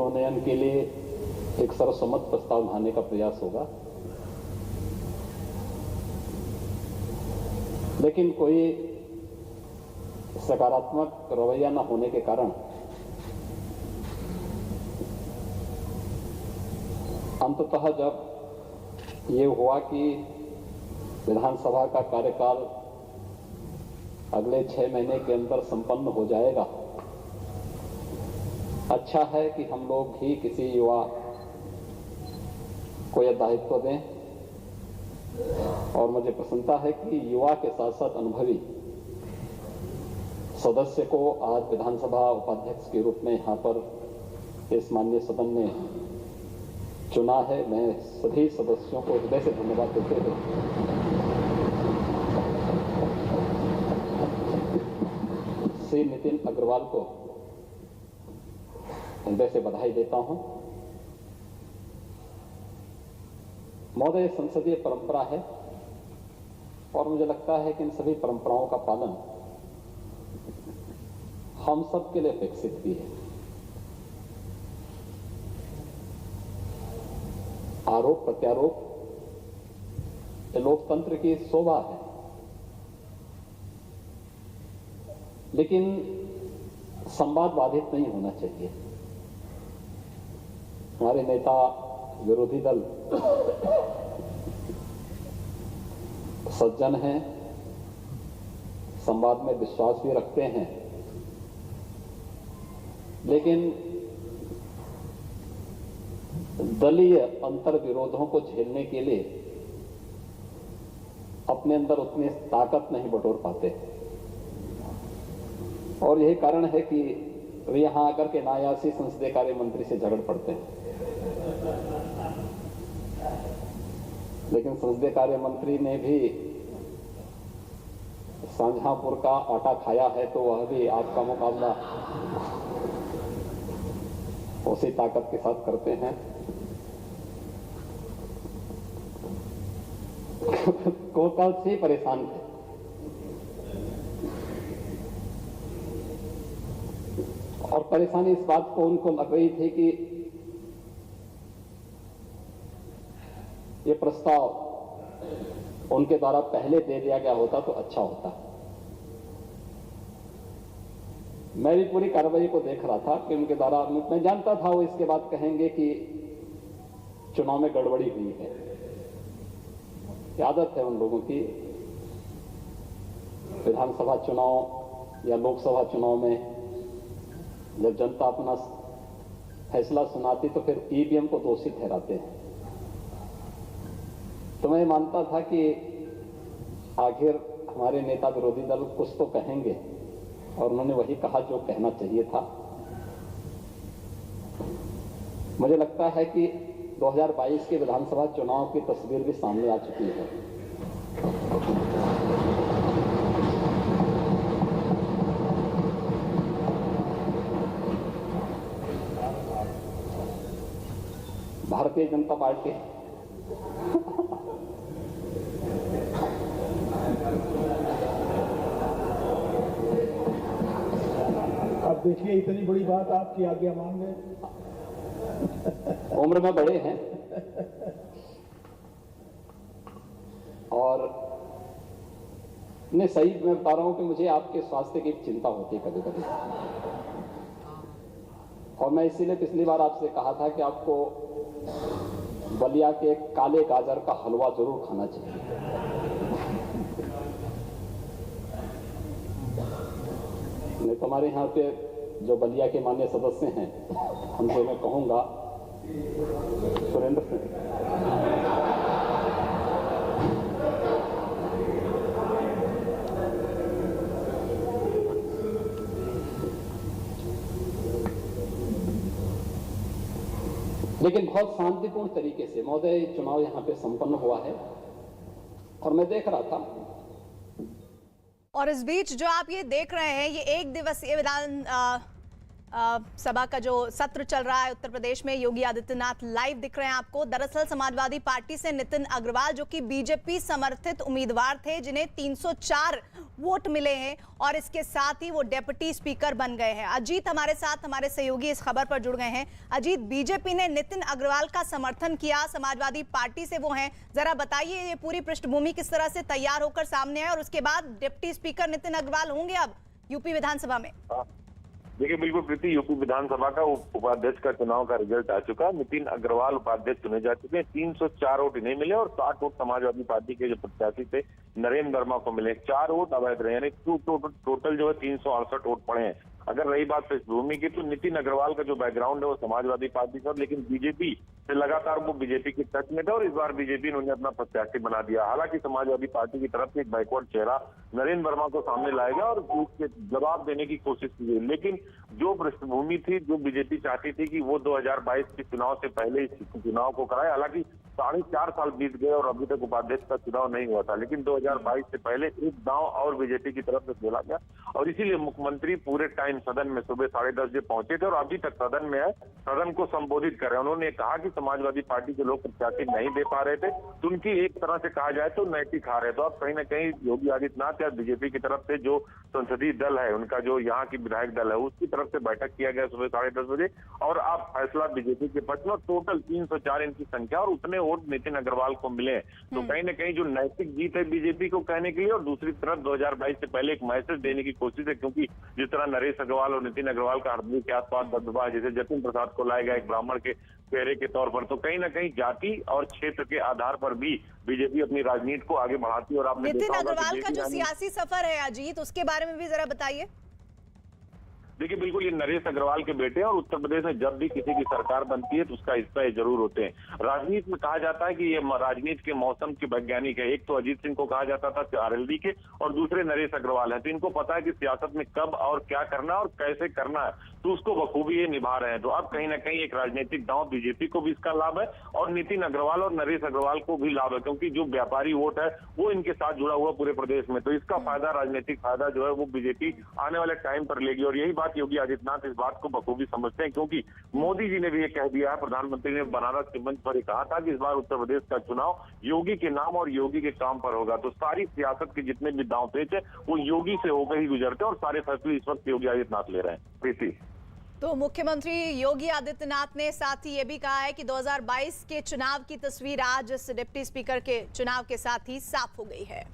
पुनर्मनोनयन के लिए एक सर्वसम्मत प्रस्ताव लाने का प्रयास होगा, लेकिन कोई सकारात्मक रवैया न होने के कारण अंततः जब ये हुआ कि विधानसभा का कार्यकाल अगले 6 महीने के अंदर संपन्न हो जाएगा, अच्छा है कि हम लोग ही किसी युवा को यह दायित्व दें। और मुझे प्रसन्नता है कि युवा के साथ साथ अनुभवी सदस्य को आज विधानसभा उपाध्यक्ष के रूप में यहाँ पर इस माननीय सदन ने चुना है। मैं सभी सदस्यों को हृदय से धन्यवाद देते हुए श्री नितिन अग्रवाल को हृदय से बधाई देता हूं। महोदय, संसदीय परंपरा है और मुझे लगता है कि इन सभी परंपराओं का पालन हम सब के लिए अपेक्षित भी है। आरोप प्रत्यारोप ये लोकतंत्र की शोभा है, लेकिन संवाद बाधित नहीं होना चाहिए। हमारे नेता विरोधी दल सज्जन हैं, संवाद में विश्वास भी रखते हैं, लेकिन दलीय अंतर विरोधों को झेलने के लिए अपने अंदर उतनी ताकत नहीं बटोर पाते और यही कारण है कि वे यहां आकर के नायासी संसदीय कार्य मंत्री से झगड़ पड़ते हैं। लेकिन संसदीय कार्य मंत्री ने भी शाहजहांपुर का आटा खाया है, तो वह भी आपका मुकाबला उसी ताकत के साथ करते हैं। कोकल से परेशान थे। और परेशानी इस बात को उनको लग रही थी कि ये प्रस्ताव उनके द्वारा पहले दे दिया गया होता तो अच्छा होता। मैं भी पूरी कार्रवाई को देख रहा था कि उनके द्वारा, मैं जानता था वो इसके बाद कहेंगे कि चुनाव में गड़बड़ी हुई है। आदत है उन लोगों की, विधानसभा चुनाव या लोकसभा चुनाव में जब जनता अपना फैसला सुनाती तो फिर ईवीएम को दोषी ठहराते हैं। तो मैं मानता था कि आखिर हमारे नेता विरोधी दल कुछ तो कहेंगे, और उन्होंने वही कहा जो कहना चाहिए था। मुझे लगता है कि 2022 के विधानसभा चुनाव की तस्वीर भी सामने आ चुकी है। भारतीय जनता पार्टी अब देखिए, इतनी बड़ी बात आपकी आज्ञा मांग गए। उम्र में बड़े हैं और नहीं, सही मैं बता रहा हूं कि मुझे आपके स्वास्थ्य की चिंता होती है कभी कभी, और मैं इसीलिए पिछली बार आपसे कहा था कि आपको बलिया के काले गाजर का हलवा जरूर खाना चाहिए। नहीं तो हमारे यहाँ पे जो बलिया के माननीय सदस्य हैं, उनसे मैं कहूंगा, सुरेंद्र सिंह, लेकिन बहुत शांतिपूर्ण तरीके से महोदय चुनाव यहां पे संपन्न हुआ है और मैं देख रहा था। और इस बीच जो आप ये देख रहे हैं, ये एक दिवसीय सभा का जो सत्र चल रहा है उत्तर प्रदेश में, योगी आदित्यनाथ लाइव दिख रहे हैं आपको। दरअसल समाजवादी पार्टी से नितिन अग्रवाल, जो कि बीजेपी समर्थित उम्मीदवार थे, जिन्हें 304 वोट मिले हैं और इसके साथ ही वो डेप्यूटी स्पीकर बन गए हैं। अजीत हमारे साथ, हमारे सहयोगी इस खबर पर जुड़ गए हैं। अजीत, बीजेपी ने नितिन अग्रवाल का समर्थन किया, समाजवादी पार्टी से वो हैं, जरा बताइए ये पूरी पृष्ठभूमि किस तरह से तैयार होकर सामने आए और उसके बाद डिप्टी स्पीकर नितिन अग्रवाल होंगे अब यूपी विधानसभा में? देखिए, बिल्कुल प्रीति, यूपी विधानसभा का उपाध्यक्ष का चुनाव का रिजल्ट आ चुका। नितिन अग्रवाल उपाध्यक्ष चुने जा चुके हैं। 304 वोट इन्हें मिले और 60 वोट समाजवादी पार्टी के जो प्रत्याशी थे नरेंद्र वर्मा को मिले। 4 वोट अवैध रहे, यानी टोटल जो है 368 वोट पड़े हैं। अगर रही बात पृष्ठभूमि की, तो नितिन अग्रवाल का जो बैकग्राउंड है वो समाजवादी पार्टी का, लेकिन बीजेपी से लगातार वो बीजेपी के टच में था और इस बार बीजेपी ने उन्हें अपना प्रत्याशी बना दिया। हालांकि समाजवादी पार्टी की तरफ से एक बैकवर्ड चेहरा नरेंद्र वर्मा को सामने लाया गया और उसके जवाब देने की कोशिश की गई, लेकिन जो पृष्ठभूमि थी, जो बीजेपी चाहती थी कि वो 2022 के चुनाव से पहले इस चुनाव को कराए। हालांकि 4.5 साल बीत गए और अभी तक उपाध्यक्ष का चुनाव नहीं हुआ था, लेकिन 2022 से पहले एक दांव और बीजेपी की तरफ से खेला गया और इसीलिए मुख्यमंत्री पूरे टाइम सदन में सुबह 10:30 बजे पहुंचे थे और अभी तक सदन में है, सदन को संबोधित कर रहे हैं। उन्होंने कहा कि समाजवादी पार्टी के लोग प्रत्याशी नहीं दे पा रहे थे, तो उनकी एक तरह से कहा जाए तो नैतिक हार है। तो अब कहीं ना कहीं योगी आदित्यनाथ या बीजेपी की तरफ से जो संसदीय दल है, उनका जो यहाँ की विधायक दल है, उसकी तरफ से बैठक किया गया सुबह 10:30 बजे और अब फैसला बीजेपी के पक्ष में। टोटल 304 इनकी संख्या और उतने वोट नितिन अग्रवाल को मिले। तो कहीं ना कहीं जो नैतिक जीत है बीजेपी को कहने के लिए और दूसरी तरफ 2022 से पहले एक मैसेज देने की कोशिश है, क्योंकि जिस तरह नरेश अग्रवाल और नितिन अग्रवाल का हरदोई के आसपास दबदबा, जैसे जतिन प्रसाद को लाया गया एक ब्राह्मण के चेहरे के तौर पर, तो कहीं ना कहीं जाति और क्षेत्र के आधार पर भी बीजेपी अपनी राजनीति को आगे बढ़ाती है। और आपने नितिन अग्रवाल का जो सियासी सफर है अजीत, उसके बारे में भी जरा बताइए। देखिए, बिल्कुल ये नरेश अग्रवाल के बेटे हैं और उत्तर प्रदेश में जब भी किसी की सरकार बनती है तो उसका हिस्सा ये जरूर होते हैं। राजनीति में कहा जाता है कि ये राजनीति के मौसम के वैज्ञानिक है। एक तो अजीत सिंह को कहा जाता था आरएलडी के और दूसरे नरेश अग्रवाल हैं, तो इनको पता है कि सियासत में कब और क्या करना और कैसे करना है, तो उसको बखूबी ये निभा रहे हैं। तो अब कहीं ना कहीं एक राजनीतिक दांव बीजेपी को भी इसका लाभ है और नितिन अग्रवाल और नरेश अग्रवाल को भी लाभ है, क्योंकि जो व्यापारी वोट है वो इनके साथ जुड़ा हुआ पूरे प्रदेश में। तो इसका फायदा, राजनीतिक फायदा जो है वो बीजेपी आने वाले टाइम पर लेगी और यही बात योगी आदित्यनाथ इस बात को बखूबी समझते हैं, क्योंकि मोदी जी ने भी ये कह दिया है, प्रधानमंत्री ने बनारस के मंच पर ही कहा था कि इस बार उत्तर प्रदेश का चुनाव योगी के नाम और योगी के काम पर होगा। तो सारी सियासत के जितने भी दांव पेच है वो योगी से होकर ही गुजरते हैं और सारे फैसले इस वक्त योगी आदित्यनाथ ले रहे हैं। प्रीति, तो मुख्यमंत्री योगी आदित्यनाथ ने साथ ही ये भी कहा है कि 2022 के चुनाव की तस्वीर आज इस डिप्टी स्पीकर के चुनाव के साथ ही साफ हो गई है।